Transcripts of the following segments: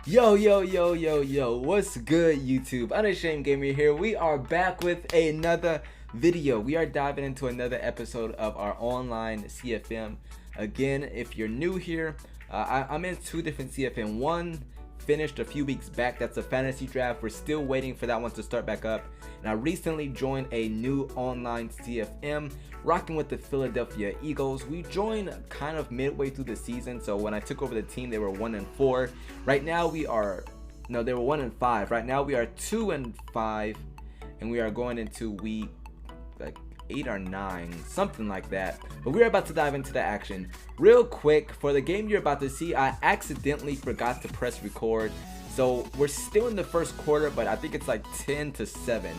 Yo, what's good, YouTube? Unashamed Gamer here. We are back with another video. We are diving into another episode of our online CFM. Again, if you're new here, I'm in two different CFM. One finished a few weeks back. That's a fantasy draft. We're still waiting for that one to start back up. And I recently joined a new online CFM, rocking with the Philadelphia Eagles. We joined kind of midway through the season, so when I took over the team, they were 1-4. Right now they were 1-5. Right now we are 2-5, and we are going into week like 8 or 9, something like that. But we're about to dive into the action real quick. For the game you're about to see, I accidentally forgot to press record. So we're still in the first quarter, but I think it's like 10-7.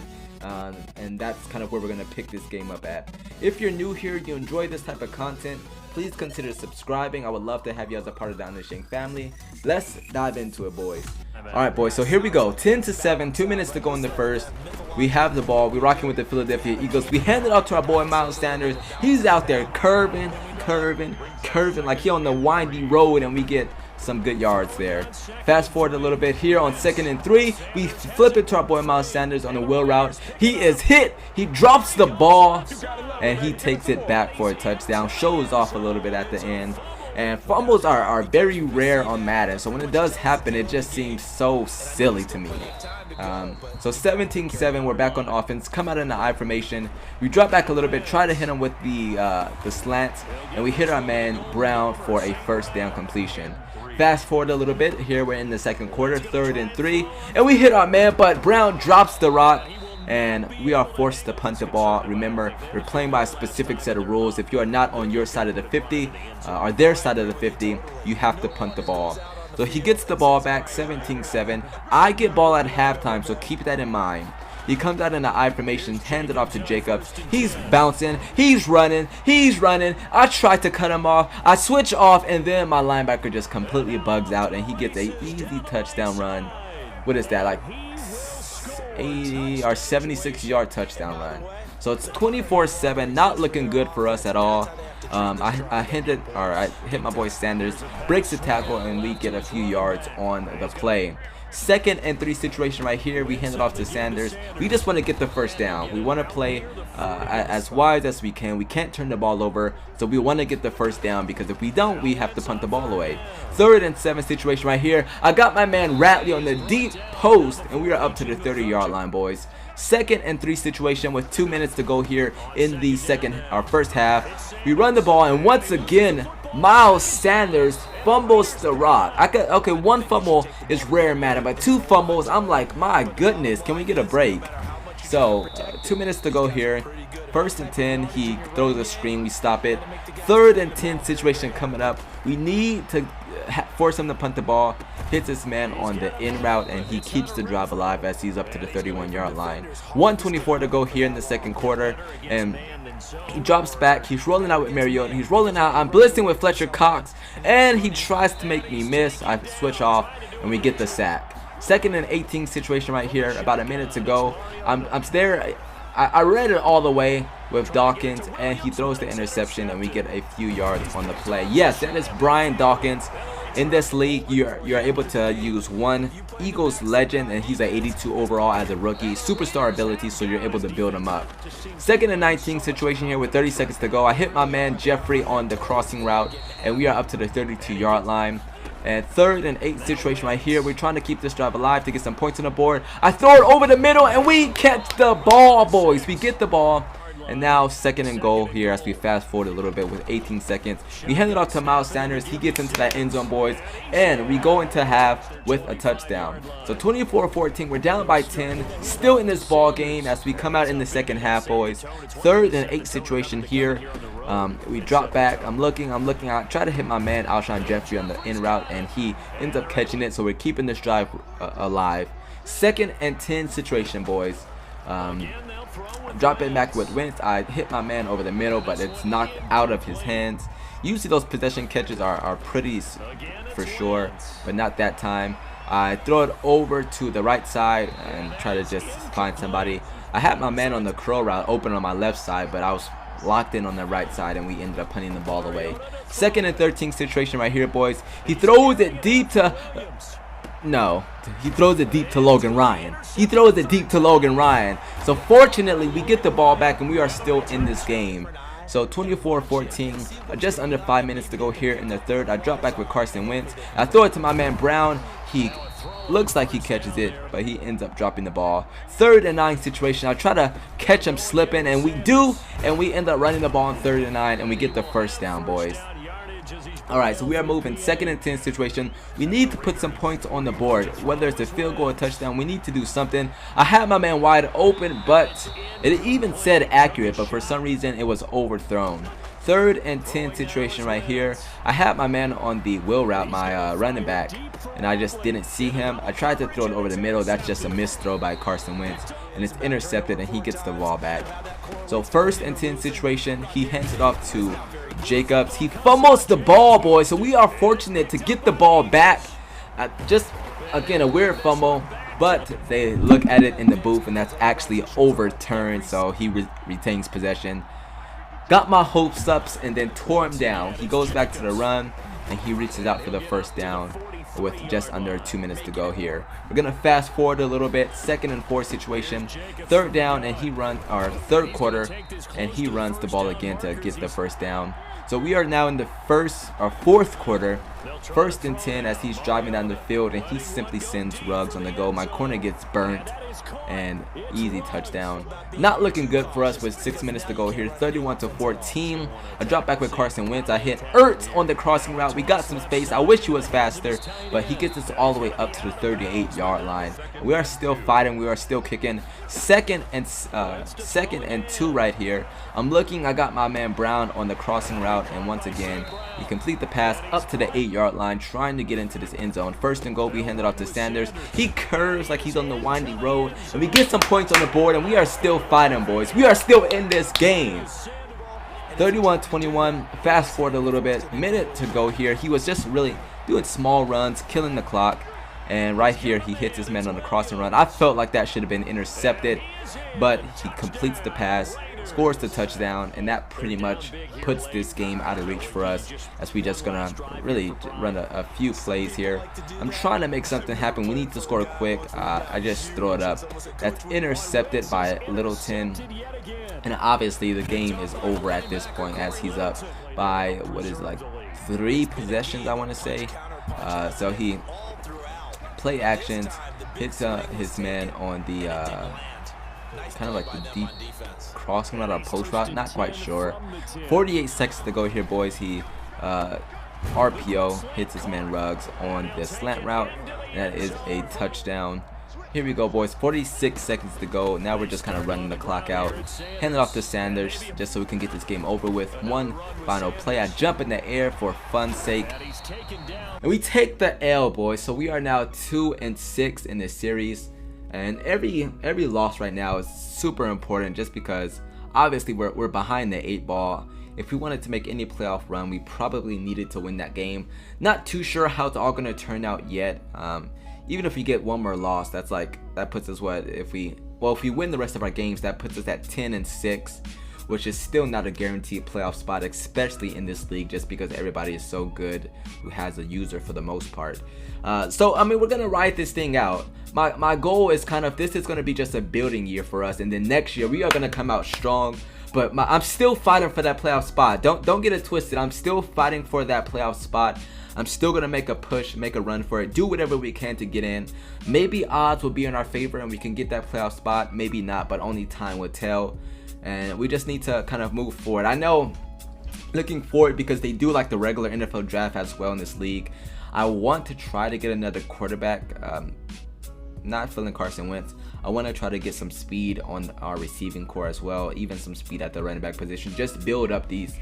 And that's kind of where we're going to pick this game up at. If you're new here, you enjoy this type of content, please consider subscribing. I would love to have you as a part of the Unashamed family. Let's dive into it, boys. Alright, boys, so here we go. 10-7, 2 minutes to go in the first. We have the ball. We're rocking with the Philadelphia Eagles. We hand it out to our boy Miles Sanders. He's out there curving like he on the windy road, and we get some good yards there. Fast forward a little bit here on 2nd and 3. We flip it to our boy Miles Sanders on the wheel route. He is hit. He drops the ball, and he takes it back for a touchdown. Shows off a little bit at the end. And fumbles are very rare on Madden, so when it does happen, it just seems so silly to me. So 17-7, we're back on offense. Come out in the I formation. We drop back a little bit, try to hit him with the slants, and we hit our man Brown for a first down completion. Fast forward a little bit. Here we're in the second quarter, 3rd and 3, and we hit our man, but Brown drops the rock, and we are forced to punt the ball. Remember, we're playing by a specific set of rules. If you are not on your side of the 50 or their side of the 50, you have to punt the ball. So he gets the ball back, 17-7. I get ball at halftime, so keep that in mind. He comes out in the I formation, hands it off to Jacobs. He's bouncing, he's running. I try to cut him off. I switch off, and then my linebacker just completely bugs out, and he gets a easy touchdown run. What is that, like 80 or 76-yard touchdown run? So it's 24-7, not looking good for us at all. I hit my boy Sanders, breaks the tackle, and we get a few yards on the play. 2nd and 3 situation right here. We hand it off to Sanders. We just want to get the first down. We want to play as wise as we can. We can't turn the ball over, so we want to get the first down, because if we don't, we have to punt the ball away. 3rd and 7 situation right here. I got my man Ratley on the deep post, and we are up to the 30-yard line, boys. 2nd and 3 situation with 2 minutes to go here in the first half. We run the ball, and once again, Miles Sanders fumbles the rock. Okay, one fumble is rare in Madden, but 2 fumbles, I'm like, my goodness, can we get a break? So 2 minutes to go here. 1st and 10, he throws a screen, we stop it. 3rd and 10 situation coming up. We need to force him to punt the ball. Hits his man on the in route, and he keeps the drive alive as he's up to the 31-yard line. 1:24 to go here in the second quarter, and he drops back. He's rolling out with Mariota. He's rolling out. I'm blitzing with Fletcher Cox, and he tries to make me miss. I switch off, and we get the sack. 2nd and 18 situation right here. About a minute to go. I'm there. I read it all the way with Dawkins, and he throws the interception, and we get a few yards on the play. Yes, that is Brian Dawkins. In this league, you're able to use one Eagles legend, and he's an 82 overall as a rookie. Superstar ability, so you're able to build him up. 2nd and 19 situation here with 30 seconds to go. I hit my man Jeffrey on the crossing route, and we are up to the 32-yard line. And 3rd and 8 situation right here. We're trying to keep this drive alive to get some points on the board. I throw it over the middle, and we catch the ball, boys. We get the ball. And now 2nd and goal here as we fast forward a little bit with 18 seconds. We hand it off to Miles Sanders. He gets into that end zone, boys. And we go into half with a touchdown. So 24-14. We're down by 10. Still in this ball game as we come out in the second half, boys. 3rd and 8 situation here. We drop back. I'm looking. I try to hit my man Alshon Jeffrey on the in route, and he ends up catching it. So we're keeping this drive alive. 2nd and 10 situation, boys. Drop it back with Wentz. I hit my man over the middle, but it's knocked out of his hands. Usually those possession catches are pretty for sure, but not that time. I throw it over to the right side and try to just find somebody. I had my man on the curl route open on my left side, but I was locked in on the right side, and we ended up punting the ball away. 2nd and 13 situation right here, boys. He throws it deep to No, he throws it deep to Logan Ryan. He throws it deep to Logan Ryan. So fortunately, we get the ball back and we are still in this game. So 24-14, just under 5 minutes to go here in the third. I drop back with Carson Wentz. I throw it to my man Brown. He looks like he catches it, but he ends up dropping the ball. 3rd and 9 situation. I try to catch him slipping, and we do, and we end up running the ball on 3rd and 9, and we get the first down, boys. Alright, so we are moving 2nd and 10 situation. We need to put some points on the board. Whether it's a field goal or touchdown, we need to do something. I had my man wide open, but it even said accurate, but for some reason it was overthrown. 3rd and 10 situation right here. I had my man on the wheel route, my running back, and I just didn't see him. I tried to throw it over the middle. That's just a missed throw by Carson Wentz, and it's intercepted, and he gets the ball back. So 1st and 10 situation. He hands it off to Jacobs. He fumbles the ball, boys. So we are fortunate to get the ball back. Just again a weird fumble, but they look at it in the booth, and that's actually overturned. So he retains possession. Got my hopes up and then tore him down. He goes back to the run and he reaches out for the first down with just under 2 minutes to go here. We're gonna fast forward a little bit. 2nd and 4 situation. 3rd down, and he runs our 3rd quarter, and he runs the ball again to get the first down. So we are now in the 4th quarter. 1st and 10 as he's driving down the field, and he simply sends Ruggs on the go. My corner gets burnt, and easy touchdown. Not looking good for us with 6 minutes to go here. 31-14. I drop back with Carson Wentz. I hit Ertz on the crossing route. We got some space. I wish he was faster, but he gets us all the way up to the 38-yard line. We are still fighting. We are still kicking. 2nd and 2 right here. I'm looking. I got my man Brown on the crossing route, and once again, he complete the pass up to the 8-yard line, trying to get into this end zone. 1st and goal. We hand it off to Sanders. He curves like he's on the windy road, and we get some points on the board, and we are still fighting, boys. We are still in this game. 31-21. Fast forward a little bit. Minute to go here. He was just really doing small runs, killing the clock. And right here, he hits his man on the crossing run. I felt like that should have been intercepted, but he completes the pass, scores the touchdown, and that pretty much puts this game out of reach for us, as we just gonna really run a few plays here. I'm trying to make something happen. We need to score quick. I just throw it up. That's intercepted by Littleton, and obviously the game is over at this point, as he's up by what is like 3 possessions, I want to say. So he play actions, hits his man on the kind of like the deep crossing route or post route, not quite sure. 48 seconds to go here, boys. He RPO hits his man Ruggs on the slant route. That is a touchdown. Here we go, boys. 46 seconds to go. Now we're just kind of running the clock out. Hand it off to Sanders just so we can get this game over with. One final play. I jump in the air for fun's sake, and we take the L, boys. So we are now 2-6 in this series, and every loss right now is super important, just because obviously we're behind the 8 ball. If we wanted to make any playoff run, we probably needed to win that game. Not too sure how it's all going to turn out yet. Even if we get one more loss, that puts us if we win the rest of our games, that puts us at 10-6, which is still not a guaranteed playoff spot, especially in this league, just because everybody is so good who has a user for the most part. So I mean, we're gonna ride this thing out. My goal is this is gonna be just a building year for us, and then next year we are gonna come out strong. But I'm still fighting for that playoff spot. Don't get it twisted. I'm still fighting for that playoff spot. I'm still going to make a push, make a run for it, do whatever we can to get in. Maybe odds will be in our favor and we can get that playoff spot. Maybe not, but only time will tell. And we just need to kind of move forward. I know, looking forward, because they do like the regular NFL draft as well in this league. I want to try to get another quarterback. Not feeling Carson Wentz. I want to try to get some speed on our receiving core as well, even some speed at the running back position. Just build up these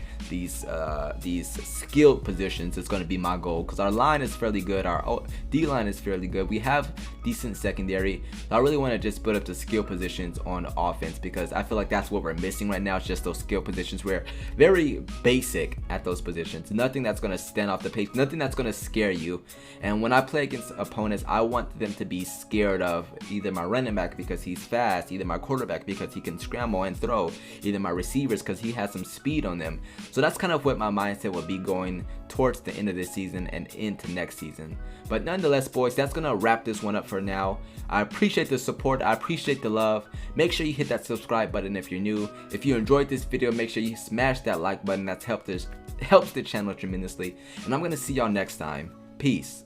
skilled positions. It's going to be my goal, because our line is fairly good. Our D line is fairly good. We have decent secondary. I really want to just build up the skill positions on offense, because I feel like that's what we're missing right now. It's just those skill positions. We're very basic at those positions. Nothing that's going to stand off the page. Nothing that's going to scare you. And when I play against opponents, I want them to be scared of either my running back because he's fast, either my quarterback because he can scramble and throw, either my receivers because he has some speed on them. So that's kind of what my mindset will be going towards the end of this season and into next season. But nonetheless, boys, that's gonna wrap this one up for now. I appreciate the support, I appreciate the love. Make sure you hit that subscribe button if you're new. If you enjoyed this video, make sure you smash that like button. That's helps the channel tremendously. And I'm gonna see y'all next time. Peace.